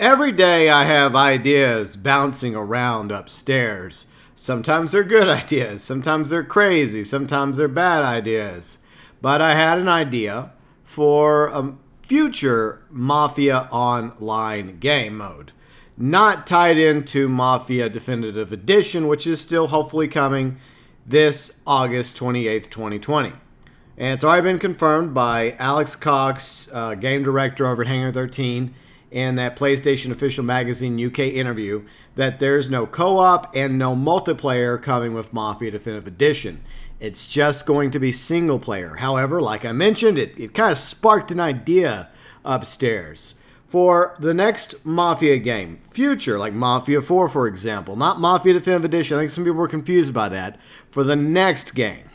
Every day I have ideas bouncing around upstairs. Sometimes they're good ideas, sometimes they're crazy, sometimes they're bad ideas. But I had an idea for a future Mafia Online game mode. Not tied into Mafia Definitive Edition, which is still hopefully coming this August 28th, 2020. And it's already been confirmed by Alex Cox, game director over at Hangar 13, in that PlayStation Official Magazine UK interview, that there's no co-op and no multiplayer coming with Mafia Definitive Edition. It's just going to be single player. However, like I mentioned, it kind of sparked an idea upstairs for the next Mafia game, future, like Mafia 4, for example. Not Mafia Definitive Edition. I think some people were confused by that. For the next game,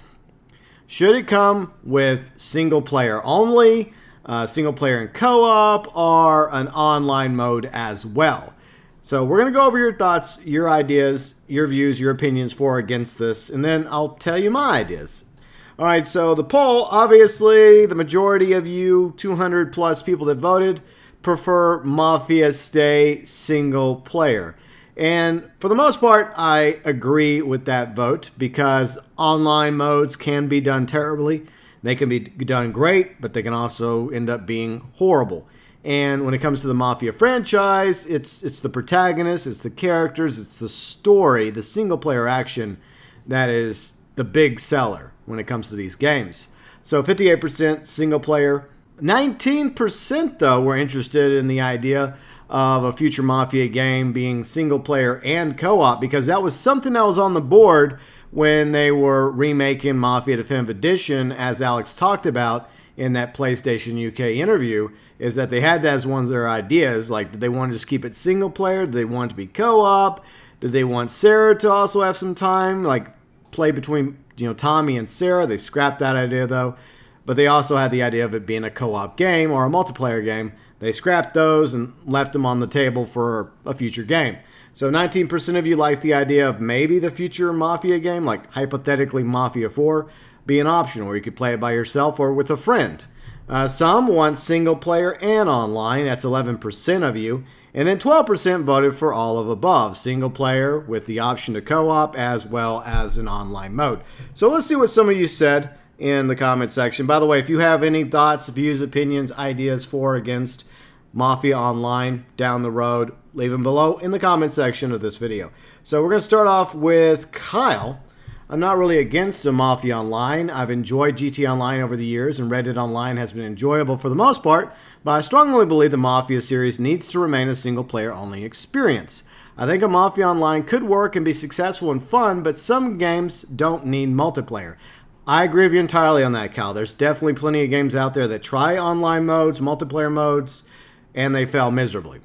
should it come with single player only, single player and co-op, or an online mode as well? So we're going to go over your thoughts, your ideas, your views, your opinions for or against this, and then I'll tell you my ideas. All right, so the poll, obviously, the majority of you, 200 plus people that voted, prefer Mafia stay single player. And for the most part, I agree with that vote because online modes can be done terribly. They can be done great, but they can also end up being horrible. And when it comes to the Mafia franchise, it's the protagonist, it's the characters, it's the story, the single-player action that is the big seller when it comes to these games. So 58% single-player. 19%, though, were interested in the idea of a future Mafia game being single-player and co-op, because that was something that was on the board when they were remaking Mafia Definitive Edition, as Alex talked about in that PlayStation UK interview, is that they had that as one of their ideas. Like, did they want to just keep it single player? Did they want it to be co-op? Did they want Sarah to also have some time, like play between, Tommy and Sarah? They scrapped that idea though. But they also had the idea of it being a co-op game or a multiplayer game. They scrapped those and left them on the table for a future game. So 19% of you like the idea of maybe the future Mafia game, like hypothetically Mafia 4, being optional, where you could play it by yourself or with a friend. Some want single player and online. That's 11% of you. And then 12% voted for all of above. Single player with the option to co-op as well as an online mode. So let's see what some of you said in the comment section. By the way, if you have any thoughts, views, opinions, ideas for or against Mafia Online down the road, leave them below in the comment section of this video. So we're going to start off with Kyle. I'm not really against a Mafia Online. I've enjoyed GT Online over the years, and Reddit Online has been enjoyable for the most part, but I strongly believe the Mafia series needs to remain a single-player only experience. I think a Mafia Online could work and be successful and fun, but some games don't need multiplayer. I agree with you entirely on that, Kyle. There's definitely plenty of games out there that try online modes, multiplayer modes, and they fail miserably.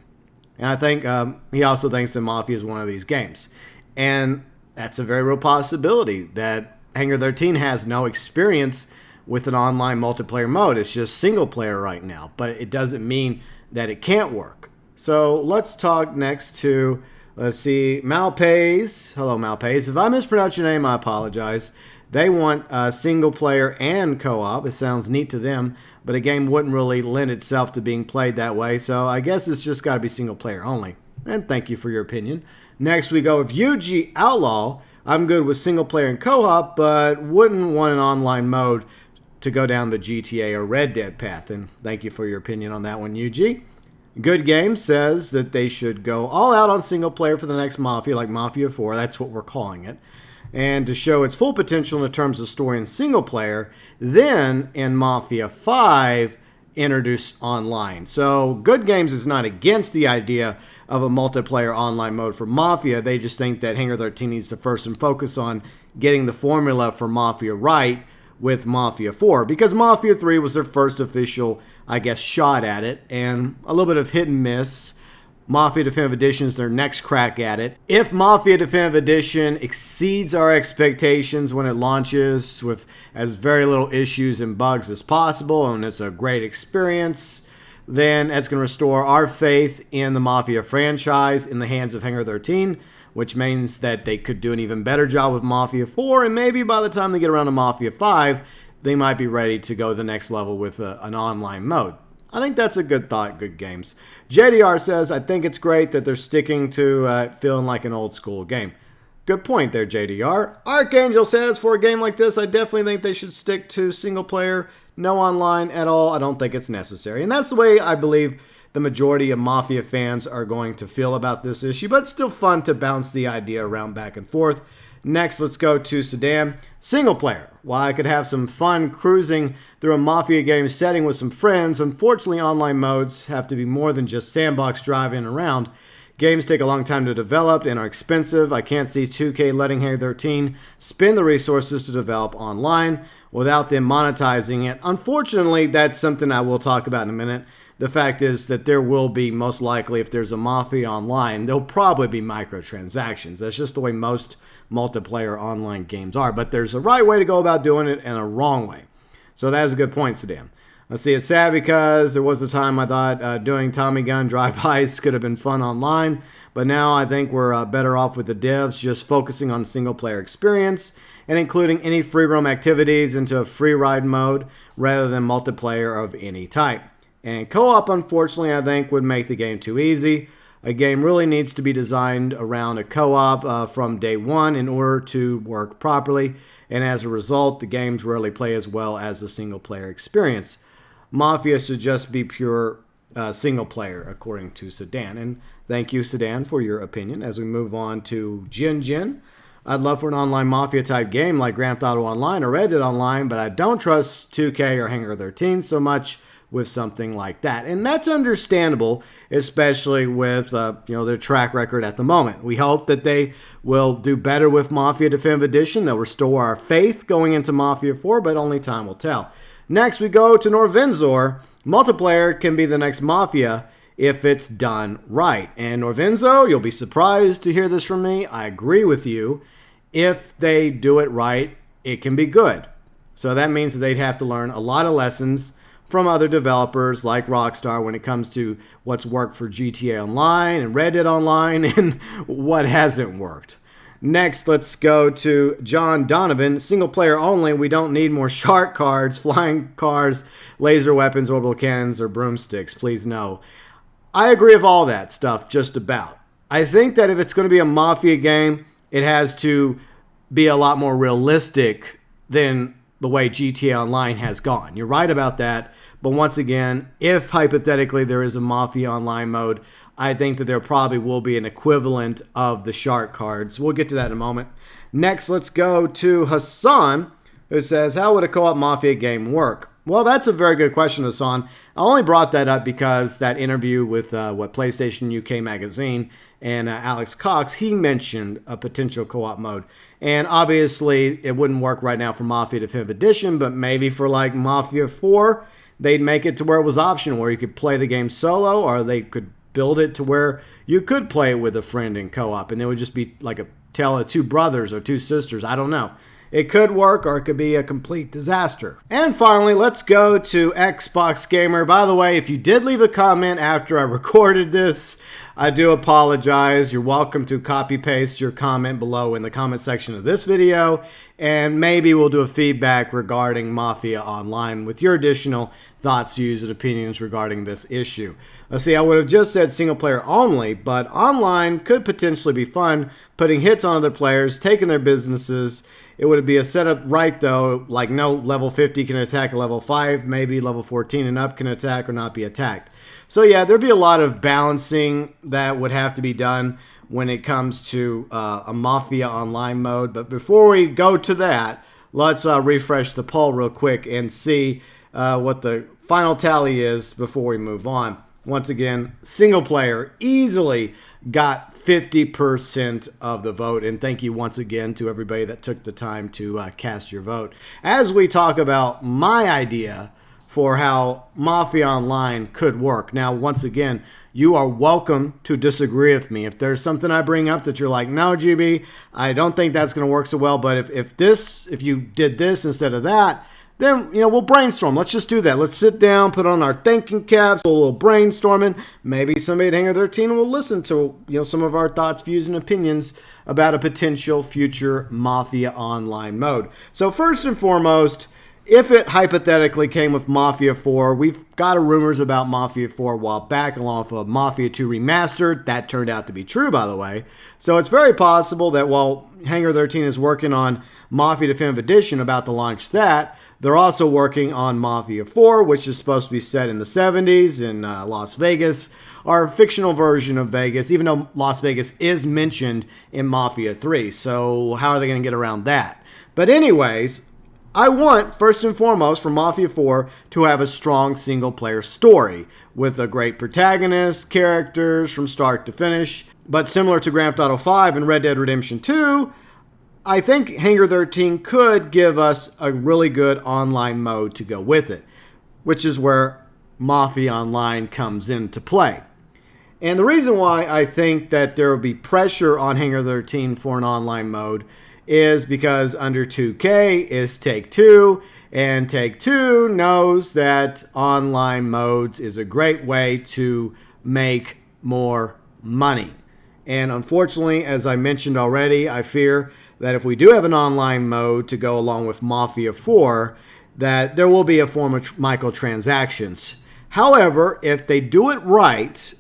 And I think he also thinks that Mafia is one of these games. And that's a very real possibility that Hangar 13 has no experience with an online multiplayer mode. It's just single player right now. But it doesn't mean that it can't work. So let's talk next to, let's see, Malpays. Hello, Malpays. If I mispronounced your name, I apologize. They want single player and co-op. It sounds neat to them, but a game wouldn't really lend itself to being played that way. So I guess it's just got to be single player only. And thank you for your opinion. Next we go with UG Outlaw. I'm good with single player and co-op, but wouldn't want an online mode to go down the GTA or Red Dead path. And thank you for your opinion on that one, UG. Good Game says that they should go all out on single player for the next Mafia, like Mafia 4. That's what we're calling it. And to show its full potential in terms of story and single player, then in Mafia 5, introduce online. So Good Games is not against the idea of a multiplayer online mode for Mafia. They just think that Hangar 13 needs to first and focus on getting the formula for Mafia right with Mafia 4. Because Mafia 3 was their first official, shot at it. And a little bit of hit and miss. Mafia Definitive Edition is their next crack at it. If Mafia Definitive Edition exceeds our expectations when it launches with as very little issues and bugs as possible, and it's a great experience, then that's going to restore our faith in the Mafia franchise in the hands of Hangar 13, which means that they could do an even better job with Mafia 4, and maybe by the time they get around to Mafia 5, they might be ready to go to the next level with an online mode. I think that's a good thought, good games. JDR says, I think it's great that they're sticking to feeling like an old school game. Good point there, JDR. Archangel says, for a game like this, I definitely think they should stick to single player, no online at all. I don't think it's necessary. And that's the way I believe the majority of Mafia fans are going to feel about this issue, but it's still fun to bounce the idea around back and forth. Next, let's go to Sedan. Single player. While I could have some fun cruising through a Mafia game setting with some friends, unfortunately online modes have to be more than just sandbox driving around. Games take a long time to develop and are expensive. I can't see 2K letting Hangar 13 spend the resources to develop online without them monetizing it. Unfortunately, that's something I will talk about in a minute. The fact is that there will be, most likely, if there's a Mafia online, there'll probably be microtransactions. That's just the way most multiplayer online games are. But there's a right way to go about doing it and a wrong way. So that is a good point, Sedan. Let's see, it's sad because there was a time I thought doing Tommy Gun drive-bys could have been fun online, but now I think we're better off with the devs just focusing on single-player experience and including any free roam activities into a free ride mode rather than multiplayer of any type. And co-op, unfortunately, I think would make the game too easy. A game really needs to be designed around a co-op from day one in order to work properly, and as a result, the games rarely play as well as a single-player experience. Mafia should just be pure single player, according to Sedan. And thank you, Sedan, for your opinion. As we move on to Jin. I'd love for an online Mafia type game like Grand Theft Auto Online or Red Dead Online, but I don't trust 2K or Hangar 13 so much with something like that. And that's understandable, especially with their track record at the moment. We hope that they will do better with Mafia Definitive Edition. They'll restore our faith going into Mafia 4, but only time will tell. Next, we go to Norvenzor. Multiplayer can be the next Mafia if it's done right. And Norvenzo, you'll be surprised to hear this from me. I agree with you. If they do it right, it can be good. So that means that they'd have to learn a lot of lessons from other developers like Rockstar when it comes to what's worked for GTA Online and Red Dead Online and what hasn't worked. Next, let's go to John Donovan. Single player only. We don't need more shark cards, flying cars, laser weapons, orbital cannons, or broomsticks. Please no. I agree with all that stuff, just about. I think that if it's going to be a Mafia game, it has to be a lot more realistic than the way GTA Online has gone. You're right about that. But once again, if hypothetically there is a Mafia Online mode, I think that there probably will be an equivalent of the shark cards. We'll get to that in a moment. Next, let's go to Hassan, who says, how would a co-op Mafia game work? Well, that's a very good question, Hassan. I only brought that up because that interview with PlayStation UK Magazine and Alex Cox, he mentioned a potential co-op mode. And obviously, it wouldn't work right now for Mafia Definitive Edition, but maybe for like Mafia 4, they'd make it to where it was optional, where you could play the game solo, or they could build it to where you could play it with a friend in co-op, and it would just be like a tale of two brothers or two sisters. I don't know. It could work, or it could be a complete disaster. And finally, let's go to Xbox Gamer. By the way, if you did leave a comment after I recorded this, I do apologize. You're welcome to copy paste your comment below in the comment section of this video, and maybe we'll do a feedback regarding Mafia Online with your additional thoughts, views, and opinions regarding this issue. Let's see, I would have just said single player only, but online could potentially be fun, putting hits on other players, taking their businesses. It would be a setup right, though, like no level 50 can attack a level 5, maybe level 14 and up can attack or not be attacked. So yeah, there'd be a lot of balancing that would have to be done when it comes to a Mafia Online mode. But before we go to that, let's refresh the poll real quick and see what the final tally is before we move on. Once again, single player easily got 50% of the vote. And thank you once again to everybody that took the time to cast your vote. As we talk about my idea for how Mafia Online could work. Now, once again, you are welcome to disagree with me. If there's something I bring up that you're like, no, GB, I don't think that's going to work so well. But if you did this instead of that, then, we'll brainstorm. Let's just do that. Let's sit down, put on our thinking caps, a little brainstorming. Maybe somebody at Hangar 13 will listen to, some of our thoughts, views, and opinions about a potential future Mafia Online mode. So first and foremost, if it hypothetically came with Mafia 4, we've got rumors about Mafia 4 a while back, along with Mafia 2 Remastered. That turned out to be true, by the way. So it's very possible that while Hangar 13 is working on Mafia Definitive Edition, about to launch that, they're also working on Mafia 4, which is supposed to be set in the 70s in Las Vegas, our fictional version of Vegas, even though Las Vegas is mentioned in Mafia 3. So how are they going to get around that? But anyways, I want, first and foremost, for Mafia 4 to have a strong single-player story with a great protagonist, characters from start to finish. But similar to Grand Theft Auto 5 and Red Dead Redemption 2, I think Hangar 13 could give us a really good online mode to go with it, which is where Mafia Online comes into play. And the reason why I think that there will be pressure on Hangar 13 for an online mode is because under 2K is Take-Two, and Take-Two knows that online modes is a great way to make more money. And unfortunately, as I mentioned already, I fear that if we do have an online mode to go along with Mafia 4, that there will be a form of microtransactions. However, if they do it right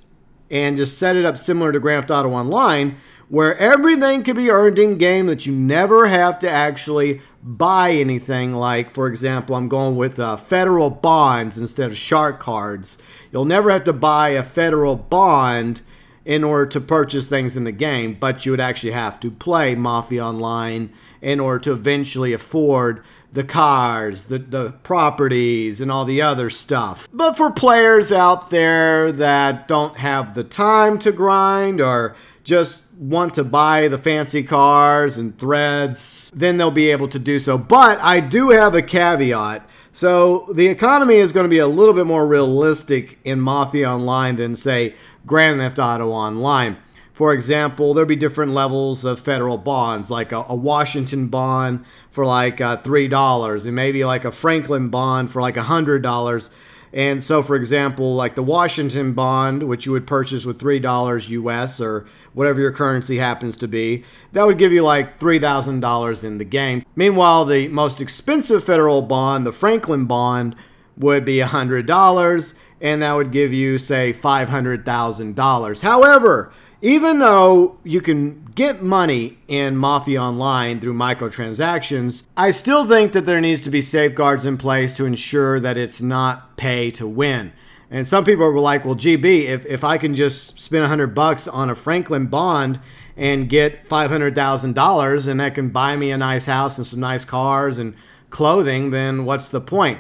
and just set it up similar to Grand Theft Auto Online, where everything can be earned in-game, that you never have to actually buy anything. Like, for example, I'm going with federal bonds instead of shark cards. You'll never have to buy a federal bond in order to purchase things in the game, but you would actually have to play Mafia Online in order to eventually afford the cars, the properties, and all the other stuff. But for players out there that don't have the time to grind or just want to buy the fancy cars and threads, then they'll be able to do so. But I do have a caveat. So the economy is going to be a little bit more realistic in Mafia Online than, say, Grand Theft Auto Online. For example, there'll be different levels of federal bonds, like a Washington bond for like $3, and maybe like a Franklin bond for like $100. And so, for example, like the Washington bond, which you would purchase with $3 US or whatever your currency happens to be, that would give you like $3,000 in the game. Meanwhile, the most expensive federal bond, the Franklin bond, would be $100, and that would give you, say, $500,000. However, even though you can get money in Mafia Online through microtransactions, I still think that there needs to be safeguards in place to ensure that it's not pay to win. And some people were like, well, GB, if I can just spend $100 on a Franklin bond and get $500,000 and that can buy me a nice house and some nice cars and clothing, then what's the point?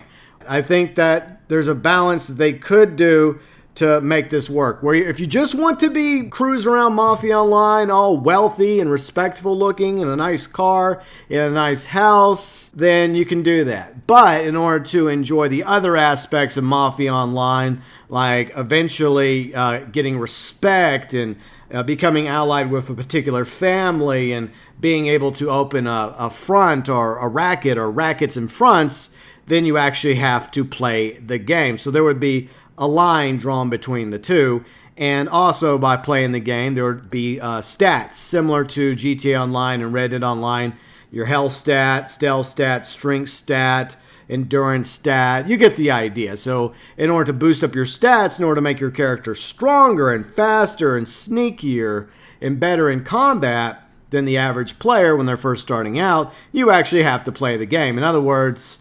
I think that there's a balance that they could do to make this work, where if you just want to be cruise around Mafia Online all wealthy and respectful looking in a nice car, in a nice house, then you can do that. But in order to enjoy the other aspects of Mafia Online, like eventually getting respect and becoming allied with a particular family and being able to open a front or a racket or rackets and fronts, then you actually have to play the game. So there would be a line drawn between the two. And also by playing the game, there would be stats similar to GTA Online and Red Dead Online. Your health stat, stealth stat, strength stat, endurance stat. You get the idea. So in order to boost up your stats, in order to make your character stronger and faster and sneakier and better in combat than the average player when they're first starting out, you actually have to play the game. In other words,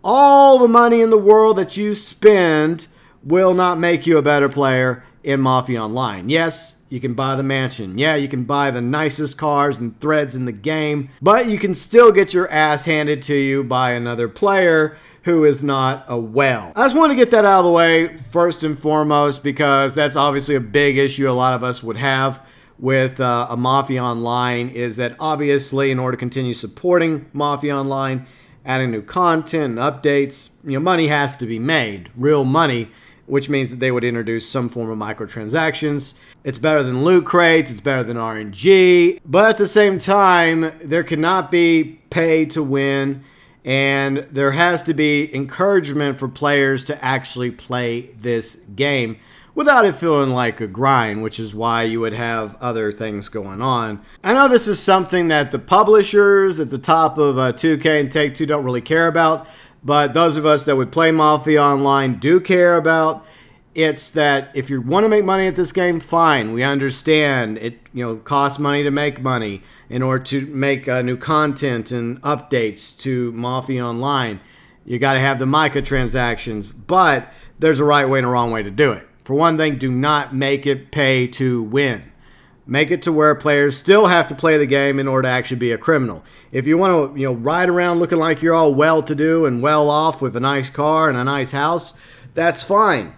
all the money in the world that you spend will not make you a better player in Mafia Online. Yes, you can buy the mansion. Yeah, you can buy the nicest cars and threads in the game, but you can still get your ass handed to you by another player who is not a whale. I just want to get that out of the way first and foremost, because that's obviously a big issue a lot of us would have with a Mafia Online, is that obviously in order to continue supporting Mafia Online, adding new content and updates, money has to be made, real money, which means that they would introduce some form of microtransactions. It's better than loot crates, it's better than RNG, but at the same time, there cannot be pay to win, and there has to be encouragement for players to actually play this game without it feeling like a grind, which is why you would have other things going on. I know this is something that the publishers at the top of 2K and Take-Two don't really care about. but those of us that would play Mafia Online do care about. It's that if you want to make money at this game, fine. We understand it, costs money to make money in order to make new content and updates to Mafia Online. You got to have the microtransactions, but there's a right way and a wrong way to do it. For one thing, do not make it pay to win. Make it to where players still have to play the game in order to actually be a criminal. If you want to, ride around looking like you're all well-to-do and well-off with a nice car and a nice house, that's fine.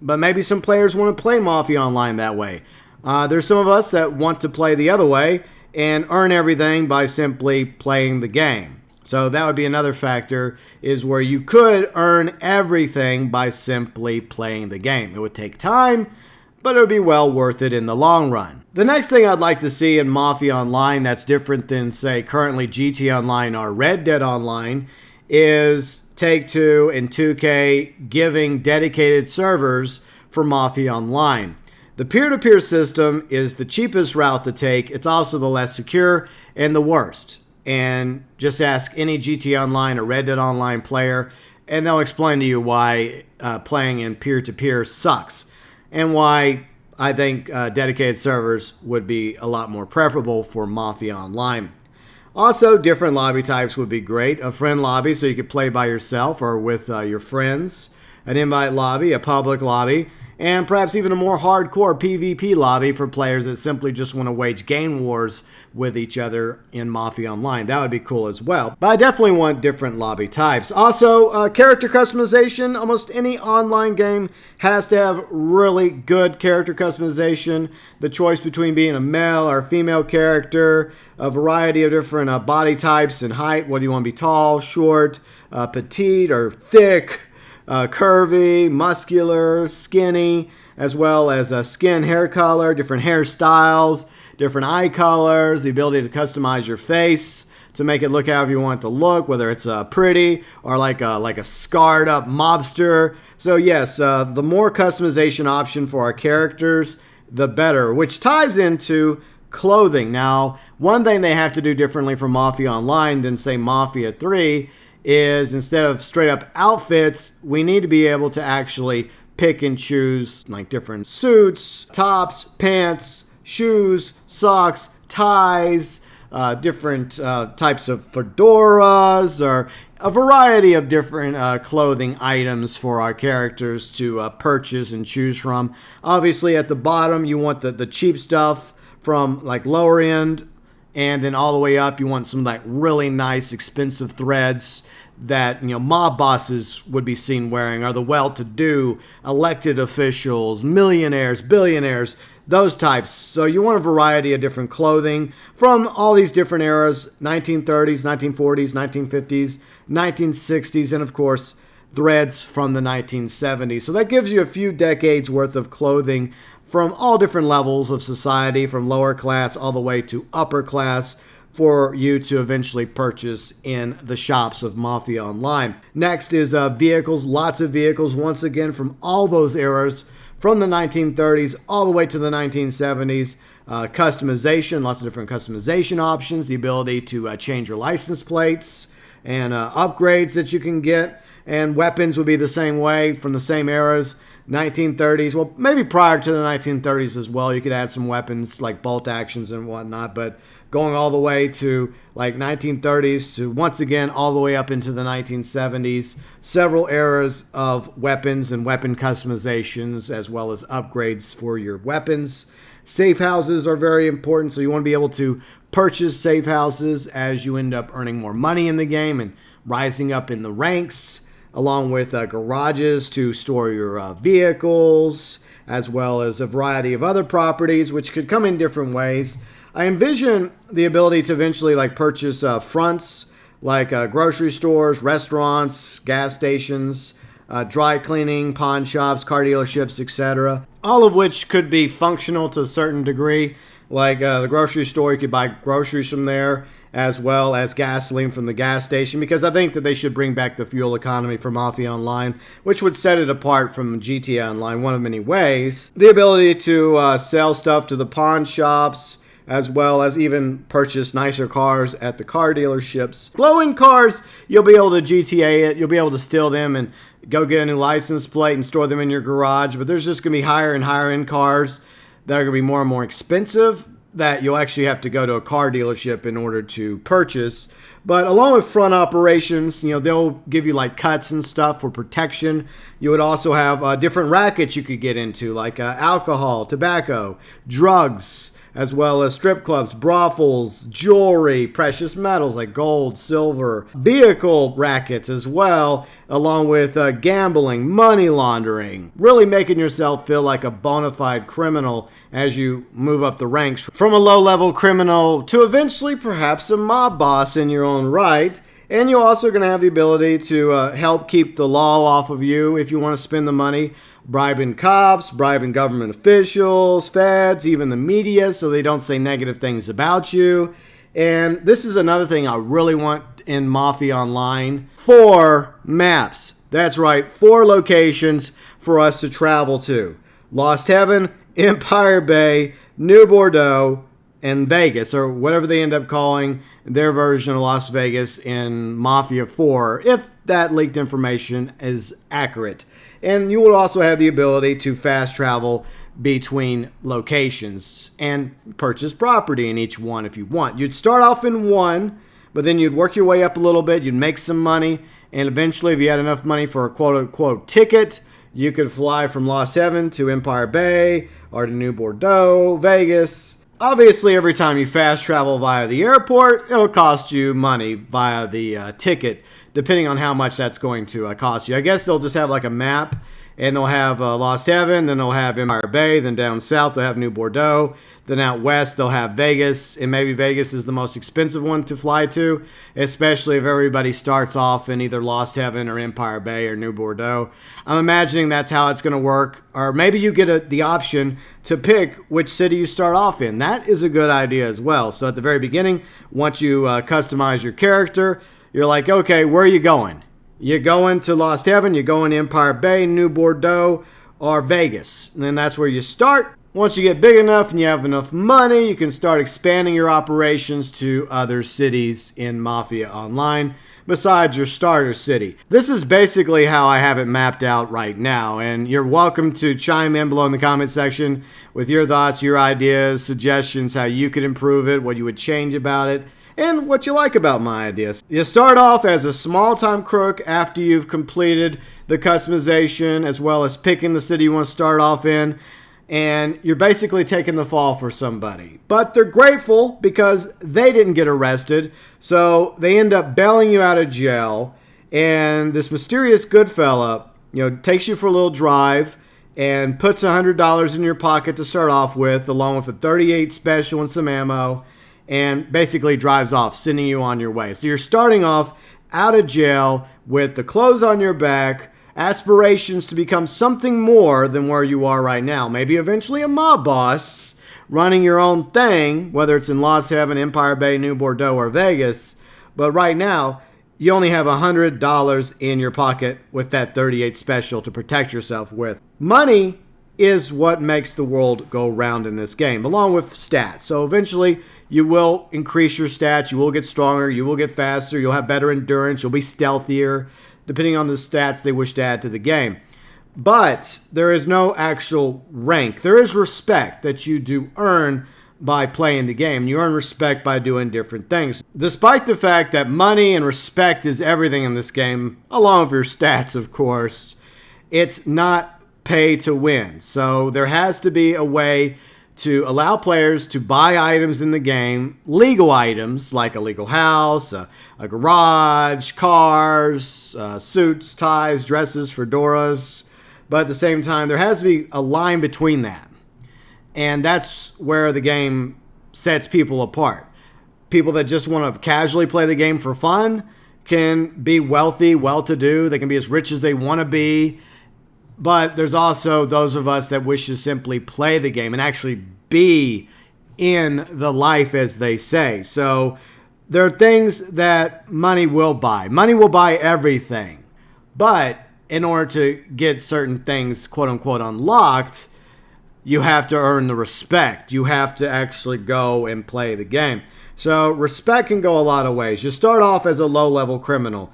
But maybe some players want to play Mafia Online that way. There's some of us that want to play the other way and earn everything by simply playing the game. So that would be another factor, is where you could earn everything by simply playing the game. It would take time, but it would be well worth it in the long run. The next thing I'd like to see in Mafia Online that's different than, say, currently GTA Online or Red Dead Online is Take-Two and 2K giving dedicated servers for Mafia Online. The peer-to-peer system is the cheapest route to take. It's also the less secure and the worst. And just ask any GTA Online or Red Dead Online player, and they'll explain to you why playing in peer-to-peer sucks, and why I think dedicated servers would be a lot more preferable for Mafia Online. Also, different lobby types would be great. A friend lobby, so you could play by yourself or with your friends. An invite lobby, a public lobby, and perhaps even a more hardcore PvP lobby for players that simply just want to wage gang wars with each other in Mafia Online. That would be cool as well. But I definitely want different lobby types. Also, character customization. Almost any online game has to have really good character customization. The choice between being a male or female character, a variety of different body types and height. Whether you want to be tall, short, petite, or thick, curvy, muscular, skinny, as well as skin, hair color, different hairstyles, different eye colors, the ability to customize your face to make it look however you want it to look, whether it's pretty or like a scarred up mobster. So yes, the more customization option for our characters, the better, which ties into clothing. Now, one thing they have to do differently from Mafia Online than, say, Mafia 3 is, instead of straight up outfits, we need to be able to actually pick and choose like different suits, tops, pants, shoes, socks, ties, different types of fedoras, or a variety of different clothing items for our characters to purchase and choose from. Obviously, at the bottom, you want the cheap stuff from like lower end, and then all the way up, you want some like really nice, expensive threads that mob bosses would be seen wearing, or the well-to-do elected officials, millionaires, billionaires, those types. So you want a variety of different clothing from all these different eras: 1930s, 1940s, 1950s, 1960s, and of course threads from the 1970s. So that gives you a few decades worth of clothing from all different levels of society, from lower class all the way to upper class, for you to eventually purchase in the shops of Mafia Online. Next is vehicles. Lots of vehicles, once again, from all those eras, from the 1930s all the way to the 1970s. Customization, lots of different customization options, the ability to change your license plates, and upgrades that you can get. And weapons would be the same way, from the same eras. 1930s, well, maybe prior to the 1930s as well, you could add some weapons like bolt actions and whatnot, but going all the way to like 1930s to, once again, all the way up into the 1970s, several eras of weapons and weapon customizations, as well as upgrades for your weapons. Safe houses are very important, so you want to be able to purchase safe houses as you end up earning more money in the game and rising up in the ranks, along with garages to store your vehicles, as well as a variety of other properties, which could come in different ways. I envision the ability to eventually purchase fronts, like grocery stores, restaurants, gas stations, dry cleaning, pawn shops, car dealerships, etc. All of which could be functional to a certain degree. Like the grocery store, you could buy groceries from there, as well as gasoline from the gas station, because I think that they should bring back the fuel economy for Mafia Online, which would set it apart from GTA Online one of many ways. The ability to sell stuff to the pawn shops, as well as even purchase nicer cars at the car dealerships. Glowing cars, you'll be able to GTA it. You'll be able to steal them and go get a new license plate and store them in your garage. But there's just going to be higher and higher end cars that are going to be more and more expensive that you'll actually have to go to a car dealership in order to purchase. But along with front operations, they'll give you like cuts and stuff for protection. You would also have different rackets you could get into, like alcohol, tobacco, drugs, as well as strip clubs, brothels, jewelry, precious metals like gold, silver, vehicle rackets as well, along with gambling, money laundering, really making yourself feel like a bona fide criminal as you move up the ranks from a low-level criminal to eventually perhaps a mob boss in your own right. And you're also going to have the ability to help keep the law off of you if you want to spend the money bribing cops, bribing government officials, feds, even the media, so they don't say negative things about you. And this is another thing I really want in Mafia Online: 4 maps. That's right, 4 locations for us to travel to: Lost Heaven, Empire Bay, New Bordeaux, and Vegas, or whatever they end up calling their version of Las Vegas in Mafia 4, if that leaked information is accurate. And you will also have the ability to fast travel between locations and purchase property in each one if you want. You'd start off in one, but then you'd work your way up a little bit, you'd make some money, and eventually if you had enough money for a quote-unquote ticket, you could fly from Lost Heaven to Empire Bay or to New Bordeaux, Vegas. Obviously, every time you fast travel via the airport, it'll cost you money via the ticket, depending on how much that's going to cost you. I guess they'll just have like a map, and they'll have Lost Heaven, then they'll have Empire Bay, then down south they'll have New Bordeaux, then out west they'll have Vegas, and maybe Vegas is the most expensive one to fly to, especially if everybody starts off in either Lost Heaven or Empire Bay or New Bordeaux. I'm imagining that's how it's going to work, or maybe you get the option to pick which city you start off in. That is a good idea as well. So at the very beginning, once you customize your character, you're like, okay, where are you going? You're going to Lost Heaven, you're going to Empire Bay, New Bordeaux, or Vegas. And then that's where you start. Once you get big enough and you have enough money, you can start expanding your operations to other cities in Mafia Online besides your starter city. This is basically how I have it mapped out right now, and you're welcome to chime in below in the comment section with your thoughts, your ideas, suggestions, how you could improve it, what you would change about it, and what you like about my ideas. You start off as a small-time crook after you've completed the customization as well as picking the city you want to start off in, and you're basically taking the fall for somebody. But they're grateful because they didn't get arrested, so they end up bailing you out of jail, and this mysterious good fella, takes you for a little drive and puts $100 in your pocket to start off with, along with a .38 special and some ammo, and basically drives off, sending you on your way. So you're starting off out of jail with the clothes on your back, aspirations to become something more than where you are right now. Maybe eventually a mob boss running your own thing, whether it's in Lost Heaven, Empire Bay, New Bordeaux, or Vegas. But right now, you only have $100 in your pocket with that .38 special to protect yourself with. Money is what makes the world go round in this game, along with stats. So eventually, you will increase your stats, you will get stronger, you will get faster, you'll have better endurance, you'll be stealthier, depending on the stats they wish to add to the game. But there is no actual rank. There is respect that you do earn by playing the game. You earn respect by doing different things. Despite the fact that money and respect is everything in this game, along with your stats, of course, it's not pay to win. So there has to be a way to allow players to buy items in the game, legal items like a legal house, a garage, cars, suits, ties, dresses, fedoras. But at the same time, there has to be a line between that. And that's where the game sets people apart. People that just want to casually play the game for fun can be wealthy, well-to-do. They can be as rich as they want to be. But there's also those of us that wish to simply play the game and actually be in the life, as they say. So there are things that money will buy. Money will buy everything. But in order to get certain things, quote-unquote, unlocked, you have to earn the respect. You have to actually go and play the game. So respect can go a lot of ways. You start off as a low-level criminal.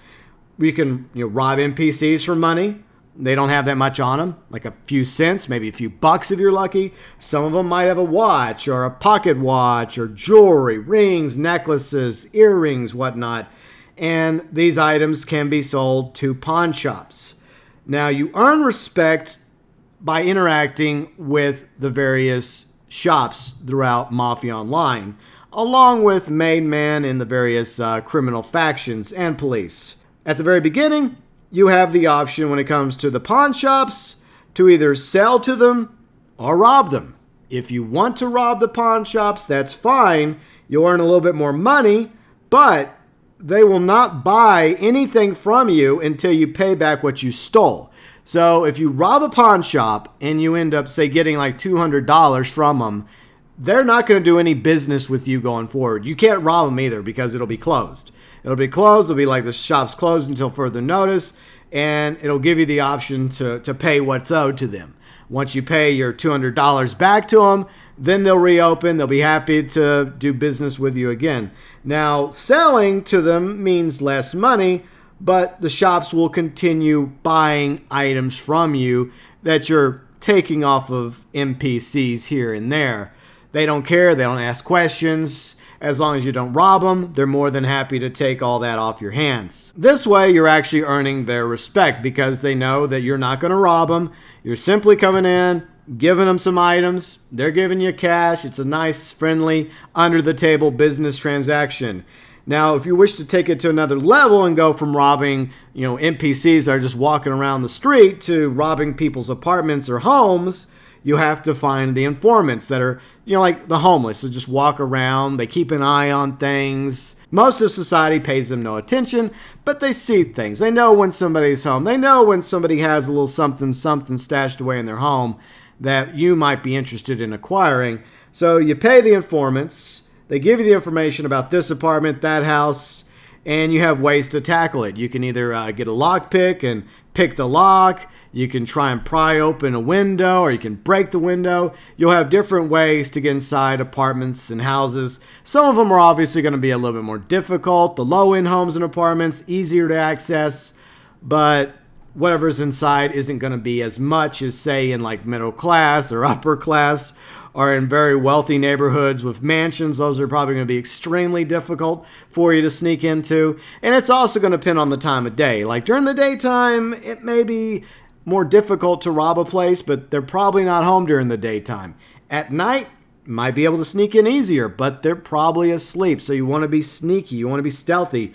You can rob NPCs for money. They don't have that much on them, like a few cents, maybe a few bucks if you're lucky. Some of them might have a watch or a pocket watch or jewelry, rings, necklaces, earrings, whatnot. And these items can be sold to pawn shops. Now, you earn respect by interacting with the various shops throughout Mafia Online, along with Made Man and the various criminal factions and police. At the very beginning, you have the option when it comes to the pawn shops to either sell to them or rob them. If you want to rob the pawn shops, that's fine. You'll earn a little bit more money, but they will not buy anything from you until you pay back what you stole. So if you rob a pawn shop and you end up, say, getting like $200 from them, they're not going to do any business with you going forward. You can't rob them either because it'll be closed. It'll be closed. It'll be like the shop's closed until further notice, and it'll give you the option to pay what's owed to them. Once you pay your $200 back to them, then they'll reopen. They'll be happy to do business with you again. Now, selling to them means less money, but the shops will continue buying items from you that you're taking off of NPCs here and there. They don't care. They don't ask questions. As long as you don't rob them, they're more than happy to take all that off your hands. This way, you're actually earning their respect because they know that you're not going to rob them. You're simply coming in, giving them some items. They're giving you cash. It's a nice, friendly, under-the-table business transaction. Now, if you wish to take it to another level and go from robbing, NPCs that are just walking around the street to robbing people's apartments or homes, you have to find the informants that are, like the homeless. So just walk around. They keep an eye on things. Most of society pays them no attention, but they see things. They know when somebody's home. They know when somebody has a little something stashed away in their home that you might be interested in acquiring. So you pay the informants. They give you the information about this apartment, that house, and you have ways to tackle it. You can either get a lockpick and pick the lock. You can try and pry open a window, or you can break the window. You'll have different ways to get inside apartments and houses. Some of them are obviously going to be a little bit more difficult. The low-end homes and apartments, easier to access, but whatever's inside isn't going to be as much as, say, in like middle class or upper class, or in very wealthy neighborhoods with mansions. Those are probably going to be extremely difficult for you to sneak into. And it's also going to depend on the time of day. Like during the daytime, it may be more difficult to rob a place, but they're probably not home during the daytime. At night, might be able to sneak in easier, but they're probably asleep. So you want to be sneaky. You want to be stealthy.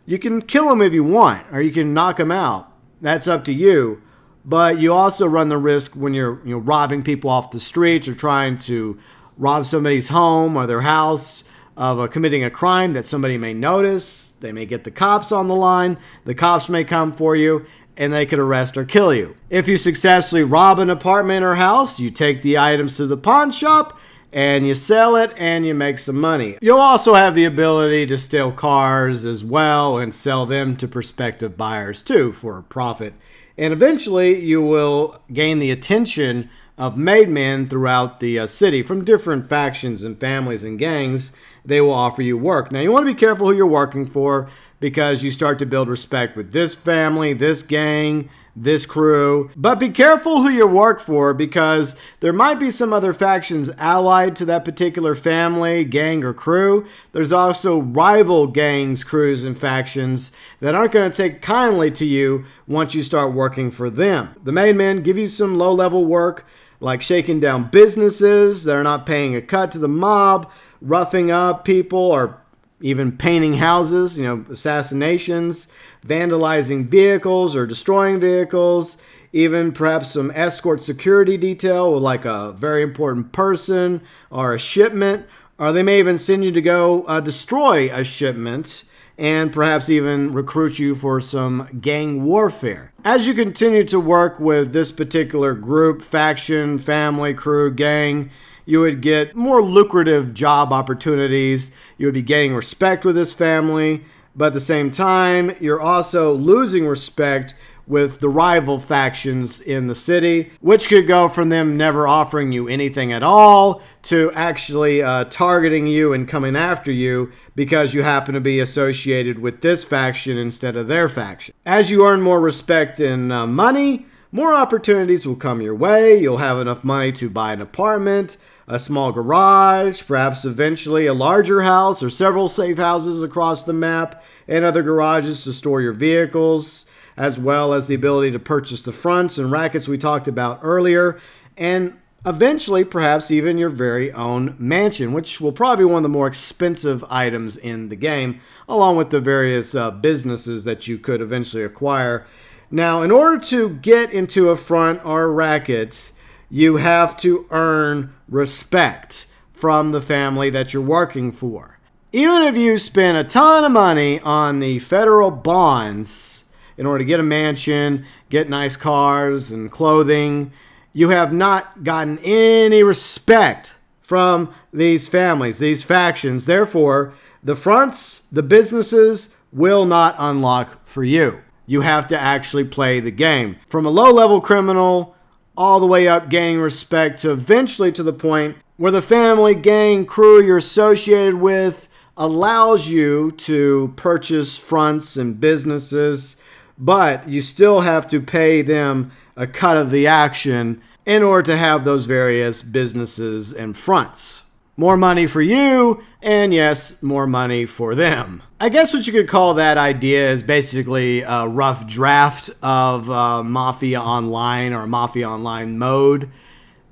You can kill them if you want, or you can knock them out. That's up to you. But you also run the risk when you're robbing people off the streets or trying to rob somebody's home or their house of committing a crime that somebody may notice. They may get the cops on the line. The cops may come for you, and they could arrest or kill you. If you successfully rob an apartment or house, you take the items to the pawn shop and you sell it and you make some money. You'll also have the ability to steal cars as well and sell them to prospective buyers too for a profit. And eventually you will gain the attention of made men throughout the city from different factions and families and gangs. They will offer you work. Now you want to be careful who you're working for, because you start to build respect with this family, this gang, this crew. But be careful who you work for, because there might be some other factions allied to that particular family, gang, or crew. There's also rival gangs, crews, and factions that aren't going to take kindly to you once you start working for them. The made men give you some low-level work, like shaking down businesses that are not paying a cut to the mob, roughing up people, or even painting houses, assassinations, vandalizing vehicles or destroying vehicles, even perhaps some escort security detail with like a very important person or a shipment, or they may even send you to go destroy a shipment and perhaps even recruit you for some gang warfare. As you continue to work with this particular group, faction, family, crew, gang, you would get more lucrative job opportunities. You would be gaining respect with this family, but at the same time, you're also losing respect with the rival factions in the city, which could go from them never offering you anything at all to actually targeting you and coming after you because you happen to be associated with this faction instead of their faction. As you earn more respect and money, more opportunities will come your way. You'll have enough money to buy an apartment, a small garage, perhaps eventually a larger house or several safe houses across the map, and other garages to store your vehicles, as well as the ability to purchase the fronts and rackets we talked about earlier, and eventually perhaps even your very own mansion, which will probably be one of the more expensive items in the game, along with the various businesses that you could eventually acquire. Now, in order to get into a front or racket, you have to earn respect from the family that you're working for. Even if you spend a ton of money on the federal bonds in order to get a mansion, get nice cars and clothing, you have not gotten any respect from these families, these factions. Therefore, the fronts, the businesses will not unlock for you. You have to actually play the game. From a low-level criminal all the way up gaining respect to eventually to the point where the family, gang, crew you're associated with allows you to purchase fronts and businesses, but you still have to pay them a cut of the action in order to have those various businesses and fronts. More money for you, and yes, more money for them. I guess what you could call that idea is basically a rough draft of Mafia Online or Mafia Online mode.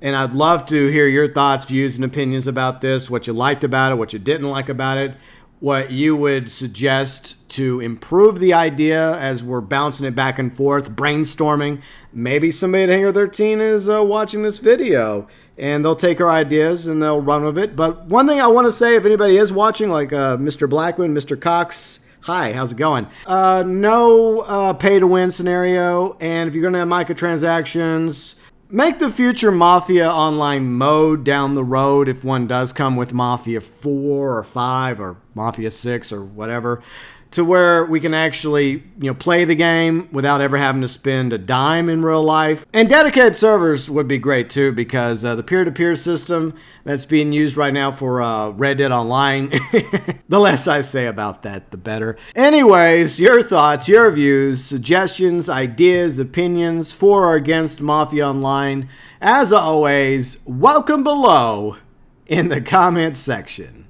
And I'd love to hear your thoughts, views, and opinions about this, what you liked about it, what you didn't like about it, what you would suggest to improve the idea as we're bouncing it back and forth, brainstorming. Maybe somebody at Hangar 13 is watching this video, and they'll take our ideas and they'll run with it. But one thing I want to say, if anybody is watching, like Mr. Blackman, Mr. Cox, hi, how's it going? No pay-to-win scenario, and if you're going to have microtransactions, make the future Mafia Online mode down the road, if one does come with Mafia 4 or 5 or Mafia 6 or whatever, to where we can actually, play the game without ever having to spend a dime in real life. And dedicated servers would be great too, because the peer-to-peer system that's being used right now for Red Dead Online, the less I say about that, the better. Anyways, your thoughts, your views, suggestions, ideas, opinions for or against Mafia Online, as always, welcome below in the comments section.